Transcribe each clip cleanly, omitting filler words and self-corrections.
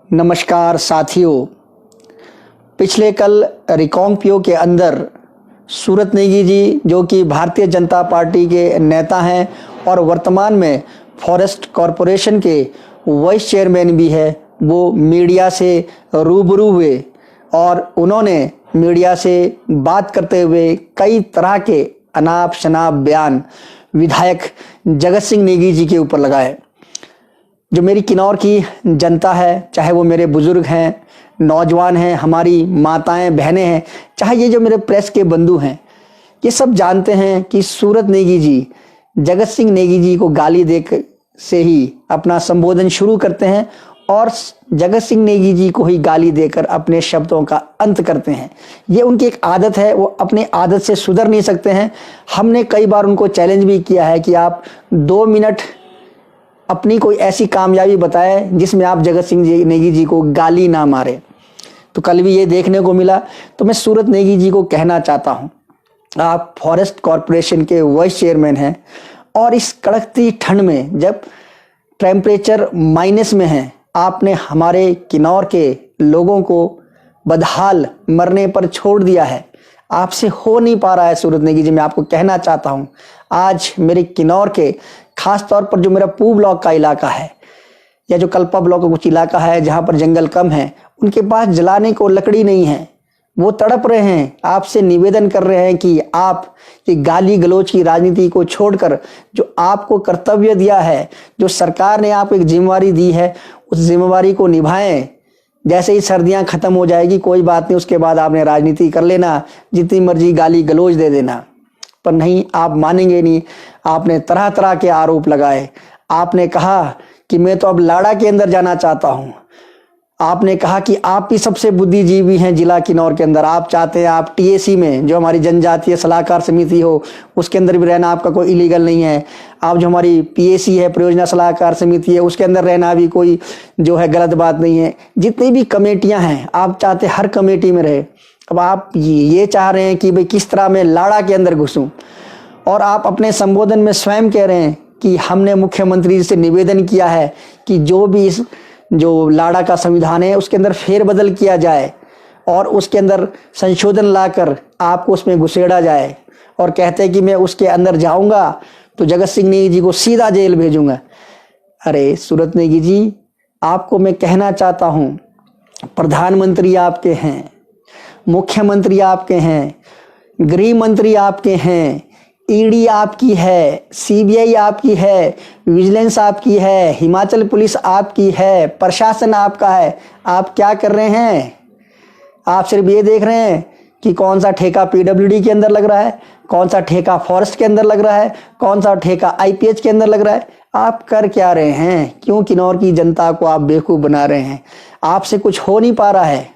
नमस्कार साथियों। पिछले कल रिकांगपिओ के अंदर सूरत नेगी जी, जो कि भारतीय जनता पार्टी के नेता हैं और वर्तमान में फॉरेस्ट कॉरपोरेशन के वाइस चेयरमैन भी है, वो मीडिया से रूबरू हुए और उन्होंने मीडिया से बात करते हुए कई तरह के अनाप शनाप बयान विधायक जगत सिंह नेगी जी के ऊपर लगाए। जो मेरी किन्नौर की जनता है, चाहे वो मेरे बुजुर्ग हैं, नौजवान हैं, हमारी माताएं बहनें हैं, चाहे ये जो मेरे प्रेस के बंधु हैं, ये सब जानते हैं कि सूरत नेगी जी जगत सिंह नेगी जी को गाली दे से ही अपना संबोधन शुरू करते हैं और जगत सिंह नेगी जी को ही गाली देकर अपने शब्दों का अंत करते हैं। ये उनकी एक आदत है, वो अपने आदत से सुधर नहीं सकते हैं। हमने कई बार उनको चैलेंज भी किया है कि आप 2 मिनट अपनी कोई ऐसी कामयाबी बताए जिसमें आप जगत सिंह नेगी जी को गाली ना मारे। तो कल भी ये देखने को मिला। तो मैं सूरत नेगी जी को कहना चाहता हूँ, आप फॉरेस्ट कॉरपोरेशन के वाइस चेयरमैन हैं और इस कड़कती ठंड में जब टेम्परेचर माइनस में है, आपने हमारे किन्नौर के लोगों को बदहाल मरने पर छोड़ दिया है। आपसे हो नहीं पा रहा है सूरत नेगी जी। मैं आपको कहना चाहता हूँ, आज मेरे किन्नौर के खास तौर पर जो मेरा पूर्व ब्लॉक का इलाका है या जो कल्पा ब्लॉक का कुछ इलाका है जहाँ पर जंगल कम है, उनके पास जलाने को लकड़ी नहीं है, वो तड़प रहे हैं। आपसे निवेदन कर रहे हैं कि आप ये गाली गलौज की राजनीति को छोड़कर जो आपको कर्तव्य दिया है, जो सरकार ने आपको एक जिम्मेवारी दी है, उस जिम्मेवारी को निभाएं। जैसे ही सर्दियां खत्म हो जाएगी कोई बात नहीं, उसके बाद आपने राजनीति कर लेना, जितनी मर्जी गाली गलौज दे देना। पर नहीं, आप मानेंगे नहीं। आपने तरह तरह के आरोप लगाए। आपने कहा कि मैं तो अब लाड़ा के अंदर जाना चाहता हूं। आपने कहा कि आप ही सबसे बुद्धिजीवी हैं जिला किन्नौर के अंदर। आप चाहते हैं आप टीएसी में, जो हमारी जनजातीय सलाहकार समिति हो, उसके अंदर भी रहना आपका कोई इलीगल नहीं है। आप जो हमारी पीएसी है, परियोजना सलाहकार समिति है, उसके अंदर रहना भी कोई जो है गलत बात नहीं है। जितनी भी कमेटियां हैं, आप चाहते हर कमेटी में रहे। अब आप ये चाह रहे हैं कि भाई किस तरह मैं लाड़ा के अंदर घुसूं, और आप अपने संबोधन में स्वयं कह रहे हैं कि हमने मुख्यमंत्री जी से निवेदन किया है कि जो भी इस जो लाड़ा का संविधान है उसके अंदर फेरबदल किया जाए और उसके अंदर संशोधन लाकर आपको उसमें घुसेड़ा जाए, और कहते हैं कि मैं उसके अंदर जाऊंगा तो जगत सिंह नेगी जी को सीधा जेल भेजूंगा। अरे सूरत नेगी जी, आपको मैं कहना चाहता हूं, प्रधानमंत्री आपके हैं, मुख्यमंत्री आपके हैं, गृह मंत्री आपके हैं, ईडी आपकी है, सीबीआई आपकी है, विजिलेंस आपकी है, हिमाचल पुलिस आपकी है, प्रशासन आपका है। आप क्या कर रहे हैं? आप सिर्फ ये देख रहे हैं कि कौन सा ठेका पीडब्ल्यूडी के अंदर लग रहा है, कौन सा ठेका फॉरेस्ट के अंदर लग रहा है, कौन सा ठेका आईपीएच के अंदर लग रहा है। आप कर क्या रहे हैं? क्यों किन्नौर की जनता को आप बेवकूफ़ बना रहे हैं? आपसे कुछ हो नहीं पा रहा है।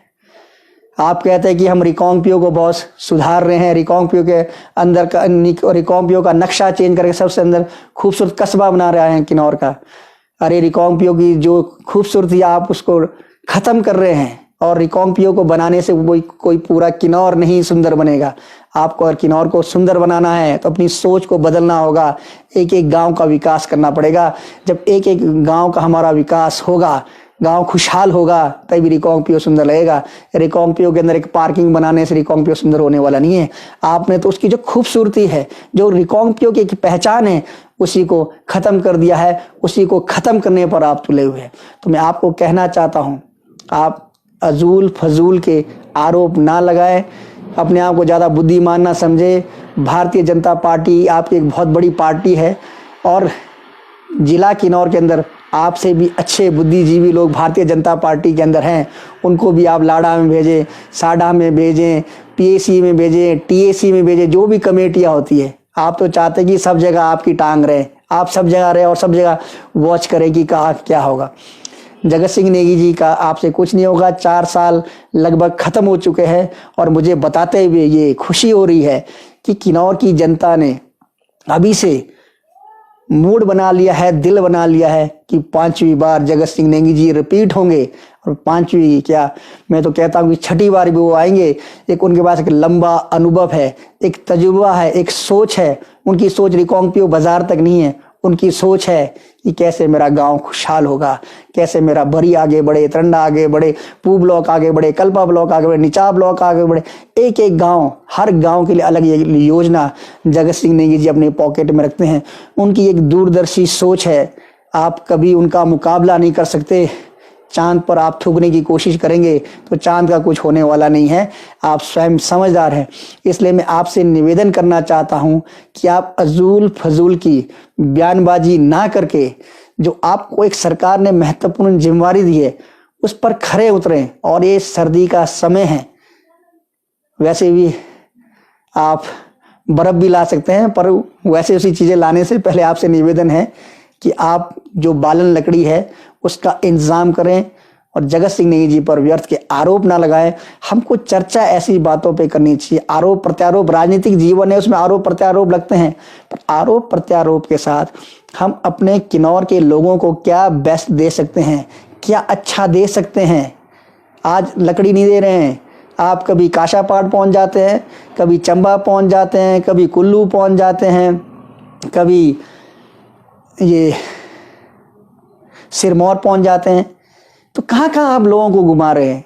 आप कहते हैं कि हम रिकांगपिओ को बहुत सुधार रहे हैं, रिकांगपिओ के अंदर का रिकांगपिओ का नक्शा चेंज करके सबसे अंदर खूबसूरत कस्बा बना रहे हैं किन्नौर का। अरे रिकांगपिओ की जो खूबसूरती आप उसको खत्म कर रहे हैं, और रिकांगपिओ को बनाने से कोई पूरा किन्नौर नहीं सुंदर बनेगा। आपको अगर किन्नौर को सुंदर बनाना है तो अपनी सोच को बदलना होगा। एक एक गाँव का विकास करना पड़ेगा। जब एक एक गाँव का हमारा विकास होगा, गांव खुशहाल होगा, तभी रिकांगपिओ सुंदर लगेगा। रिकांगपिओ के अंदर एक पार्किंग बनाने से रिकांगपिओ सुंदर होने वाला नहीं है। आपने तो उसकी जो खूबसूरती है, जो रिकांगपिओ की एक पहचान है, उसी को खत्म कर दिया है। उसी को खत्म करने पर आप तुले हुए हैं। तो मैं आपको कहना चाहता हूं, आप अजूल फजूल के आरोप ना लगाएं, अपने आप को ज़्यादा बुद्धिमान ना समझे। भारतीय जनता पार्टी आपकी एक बहुत बड़ी पार्टी है और जिला किन्नौर के अंदर आपसे भी अच्छे बुद्धिजीवी लोग भारतीय जनता पार्टी के अंदर हैं। उनको भी आप लाड़ा में भेजें, साडा में भेजें, पीएसी में भेजें, टीएसी में भेजें, जो भी कमेटियां होती है। आप तो चाहते हैं कि सब जगह आपकी टांग रहे, आप सब जगह रहे और सब जगह वॉच करें कि कहाँ क्या होगा। जगत सिंह नेगी जी का आपसे कुछ नहीं होगा। 4 साल लगभग खत्म हो चुके हैं और मुझे बताते हुए ये खुशी हो रही है कि किन्नौर की जनता ने अभी से मूड बना लिया है, दिल बना लिया है कि 5वीं बार जगत सिंह नेगी जी रिपीट होंगे। और 5वीं क्या, मैं तो कहता हूँ कि 6ठी बार भी वो आएंगे। एक उनके पास एक लंबा अनुभव है, एक तजुर्बा है, एक सोच है। उनकी सोच रिकांगपिओ बाजार तक नहीं है, उनकी सोच है कि कैसे मेरा गांव खुशहाल होगा, कैसे मेरा बरी आगे बढ़े, तरंडा आगे बढ़े, पू ब्लॉक आगे बढ़े, कल्पा ब्लॉक आगे बढ़े, निचा ब्लॉक आगे बढ़े। एक एक गांव, हर गांव के लिए अलग योजना जगत सिंह नेगी जी अपने पॉकेट में रखते हैं। उनकी एक दूरदर्शी सोच है, आप कभी उनका मुकाबला नहीं कर सकते। चांद पर आप थूकने की कोशिश करेंगे तो चांद का कुछ होने वाला नहीं है। आप स्वयं समझदार हैं, इसलिए मैं आपसे निवेदन करना चाहता हूं कि आप अजूल फजूल की बयानबाजी ना करके जो आपको एक सरकार ने महत्वपूर्ण जिम्मेवारी दी है उस पर खरे उतरें। और ये सर्दी का समय है, वैसे भी आप बर्फ भी ला सकते हैं, पर वैसे उसी चीज़ें लाने से पहले आपसे निवेदन है कि आप जो बालन लकड़ी है उसका इंतजाम करें और जगत सिंह नेगी जी पर व्यर्थ के आरोप ना लगाएं। हमको चर्चा ऐसी बातों पे करनी चाहिए। आरोप प्रत्यारोप राजनीतिक जीवन है, उसमें आरोप प्रत्यारोप लगते हैं, पर आरोप प्रत्यारोप के साथ हम अपने किन्नौर के लोगों को क्या बेस्ट दे सकते हैं, क्या अच्छा दे सकते हैं। आज लकड़ी नहीं दे रहे हैं, आप कभी काशापाट पहुंच जाते हैं, कभी चंबा पहुंच जाते हैं, कभी कुल्लू पहुंच जाते हैं, कभी ये सिरमौर पहुंच जाते हैं। तो कहाँ कहाँ आप लोगों को घुमा रहे हैं,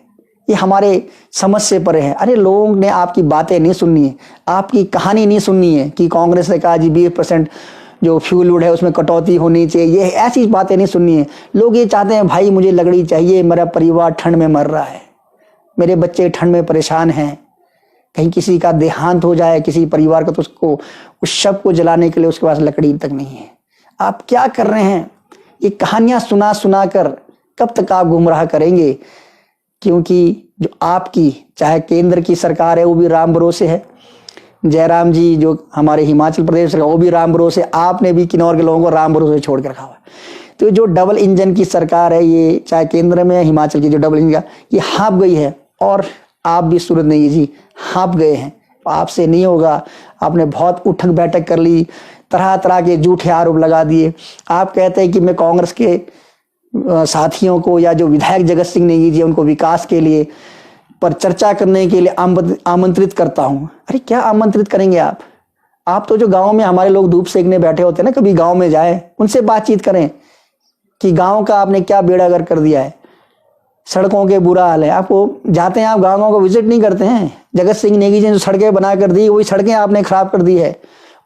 ये हमारे समझ से परे है। अरे लोगों ने आपकी बातें नहीं सुननी है, आपकी कहानी नहीं सुननी है कि कांग्रेस ने कहा जी 20% जो फ्यूल वुड है उसमें कटौती होनी चाहिए, ये ऐसी बातें नहीं सुननी है। लोग ये चाहते हैं भाई मुझे लकड़ी चाहिए, मेरा परिवार ठंड में मर रहा है, मेरे बच्चे ठंड में परेशान हैं, कहीं किसी का देहांत हो जाए किसी परिवार का तो उसको उस शव को जलाने के लिए उसके पास लकड़ी तक नहीं है। आप क्या कर रहे हैं, ये कहानियां सुना सुना कर कब तक आप गुमराह करेंगे। क्योंकि जो आपकी चाहे केंद्र की सरकार है वो भी राम भरोसे है, जयराम जी जो हमारे हिमाचल प्रदेश का वो भी राम भरोसे, आपने भी किन्नौर के लोगों को राम भरोसे छोड़ कर रखा हुआ है। तो जो डबल इंजन की सरकार है, ये चाहे केंद्र में हिमाचल की जो डबल इंजन ये हाँप गई है, और आप भी सूरत नेगी जी हाँप गए हैं। आपसे नहीं होगा, आपने बहुत उठक बैठक कर ली, तरह तरह के झूठे आरोप लगा दिए। आप कहते हैं कि मैं कांग्रेस के साथियों को या जो विधायक जगत सिंह नेगी जी उनको विकास के लिए पर चर्चा करने के लिए आमंत्रित करता हूं। अरे क्या आमंत्रित करेंगे आप तो जो गांव में हमारे लोग धूप सेकने बैठे होते हैं ना, कभी गांव में जाए उनसे बातचीत करें कि गांव का आपने क्या बेड़ा गर्क कर दिया है, सड़कों के बुरा हाल है। आपको जाते हैं, आप गाँव को विजिट नहीं करते हैं। जगत सिंह नेगी जी ने जो सड़कें बना कर दी वही सड़कें आपने खराब कर दी है,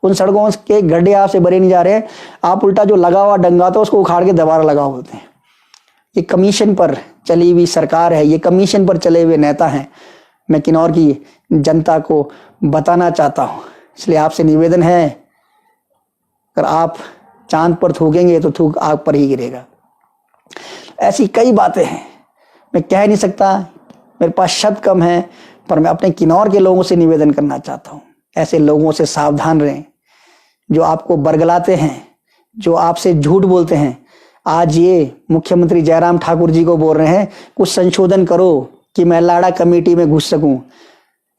उन सड़कों के गड्ढे आपसे भरे नहीं जा रहे, आप उल्टा जो लगा हुआ डंगा था उसको उखाड़ के दोबारा लगा होते हैं। ये कमीशन पर चली हुई सरकार है, ये कमीशन पर चले हुए नेता हैं। मैं किन्नौर की जनता को बताना चाहता हूँ, इसलिए आपसे निवेदन है, अगर आप चांद पर थूकेंगे तो थूक आग पर ही गिरेगा। ऐसी कई बातें हैं, मैं कह नहीं सकता, मेरे पास शब्द कम है, पर मैं अपने किन्नौर के लोगों से निवेदन करना चाहता हूँ, ऐसे लोगों से सावधान रहें जो आपको बरगलाते हैं, जो आपसे झूठ बोलते हैं। आज ये मुख्यमंत्री जयराम ठाकुर जी को बोल रहे हैं कुछ संशोधन करो कि मैं लाड़ा कमेटी में घुस सकूं।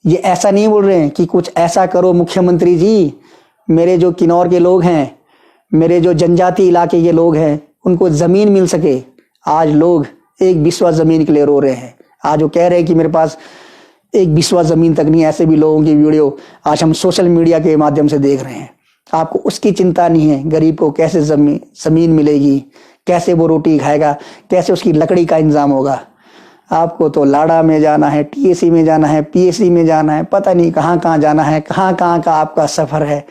ये ऐसा नहीं बोल रहे हैं कि कुछ ऐसा करो मुख्यमंत्री जी, मेरे जो किन्नौर के लोग हैं, मेरे जो जनजाति इलाके के लोग हैं, उनको जमीन मिल सके। आज लोग एक बिस्वा जमीन के लिए रो रहे हैं। आज वो कह रहे हैं कि मेरे पास एक बिस्वा जमीन तक नहीं। ऐसे भी लोगों की वीडियो आज हम सोशल मीडिया के माध्यम से देख रहे हैं। आपको उसकी चिंता नहीं है, गरीब को कैसे जमीन मिलेगी, कैसे वो रोटी खाएगा, कैसे उसकी लकड़ी का इंतजाम होगा। आपको तो लाड़ा में जाना है, टीएसी में जाना है, पीएसी में जाना है, पता नहीं कहाँ कहाँ जाना है, कहाँ कहाँ का आपका सफर है।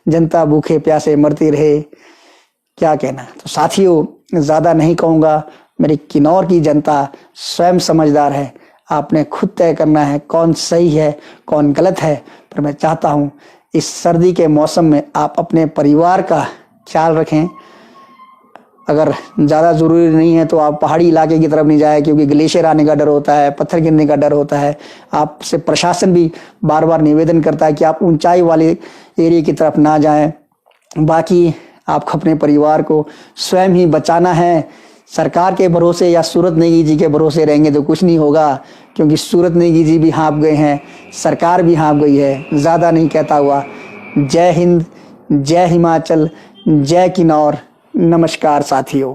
जनता भूखे प्यासे मरती रहे, क्या कहना। तो साथियों, ज्यादा नहीं कहूँगा, मेरी किन्नौर की जनता स्वयं समझदार है। आपने खुद तय करना है कौन सही है कौन गलत है। पर मैं चाहता हूँ इस सर्दी के मौसम में आप अपने परिवार का ख्याल रखें। अगर ज़्यादा ज़रूरी नहीं है तो आप पहाड़ी इलाके की तरफ नहीं जाए, क्योंकि ग्लेशियर आने का डर होता है, पत्थर गिरने का डर होता है। आपसे प्रशासन भी बार बार निवेदन करता है कि आप ऊंचाई वाले एरिया की तरफ ना जाएं। बाकी आपको अपने परिवार को स्वयं ही बचाना है। सरकार के भरोसे या सूरत नेगी जी के भरोसे रहेंगे तो कुछ नहीं होगा, क्योंकि सूरत नेगी जी भी हाँप गए हैं, सरकार भी हाँप गई है। ज़्यादा नहीं कहता हुआ, जय हिंद, जय हिमाचल, जय किन्नौर। नमस्कार साथियों।